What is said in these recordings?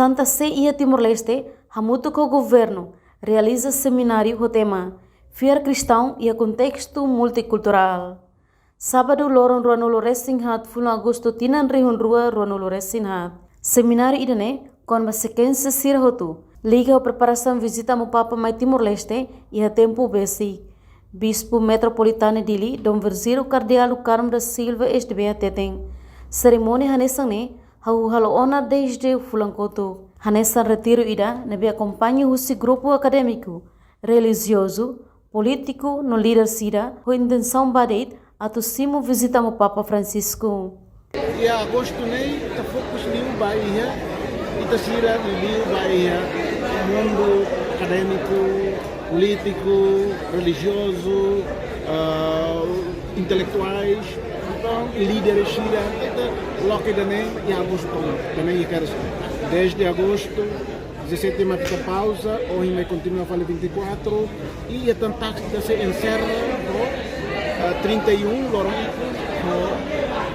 Santa Ceia Timor-Leste, hamuto com o governo, realiza seminário com o tema Fiar Cristão e o Contexto Multicultural. Sábado, loron Ruano Loresinhat, fulan agosto, tinan rihun rua Ruano Loresinhat. Seminário idane, com uma sequência sirhotu, liga a preparação visita ao Papa Mai Timor-Leste e a tempo besi. Bispo Metropolitano Dili, Dom Virgílio Cardeal Carmo da Silva SDB Teteng. Cerimônia hanesane, halo ona desde o fulancoto. Hanesan retiro ida, nabi acompanha o grupo acadêmico, religioso, político, no líder sida, com intenção badet, atussimo visita ao Papa Francisco. E agosto nem tá fokus liu Bahia, ita sira liu Bahia, mundo acadêmico, político, religioso, intelectuais, então líderes sira, ita loque também e agosto também quero desde agosto 17 tem uma pequena pausa, hoje vai continuar a falar 24 e a tentativa se encerra no 31 Lourenço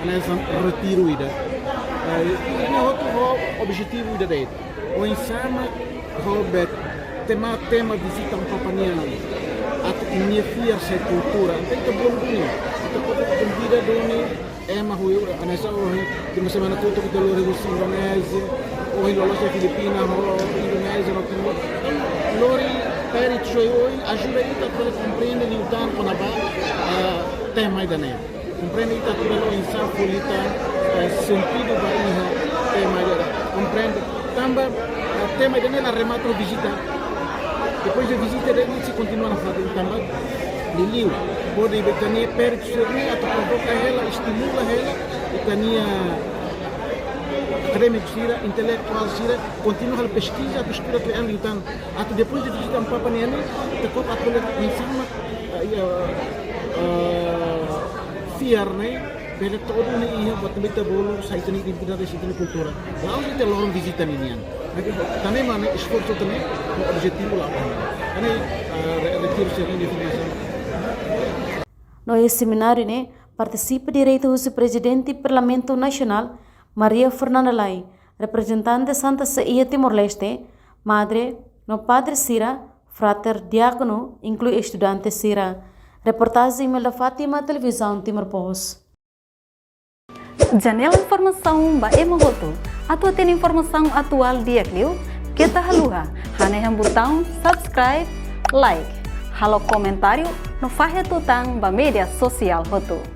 nessa retiro ida. E no outro objetivo ida dele. O ensama Robert tema visita um papaniano. At inifia se cultura. Tem que bom bunyi. Kita pode convida doni ema hui anesa hoje de uma semana toda que dolo redução Indonésia, hoje lolos da Filipina, Indonésia no Timor. Lori perit hoje ajuda ita para compreender e lutar com a tema ida né. Compreende ita para ensar polita sentido bahia tema ida. Compreende também tema ida na remata visita. Depois da visita dele se continua a fazer também Liliu, pode betania perto de atau provoca ela, estimula ela, betania acadêmico sira, intelectual sira, continua a pesquisa que ela então, até depois de visitar um papa nele, takut aku lihat sama fiar né, pela todo nih ia buat kita bolu, saya ini tidak ada situ kultura. Lalu kita lorong visita ini, também mana esforço também, objetivo lá, karena retiro sering definisi. No seminário, participa direito o presidente do Parlamento Nacional, Maria Fernanda Lai, representante de Santa Ceia Timor-Leste, madre, no padre Sira, frater diácono, inclui estudante Sira. Reportagem Imelda Fátima, Televisão Timor-Post. Janela informação ba emogoto. Atua tem informação atual dia kliu, kita haluha, haneham botão subscribe, like. Halo komentário no Fahia Tutang ba media sosial hotu.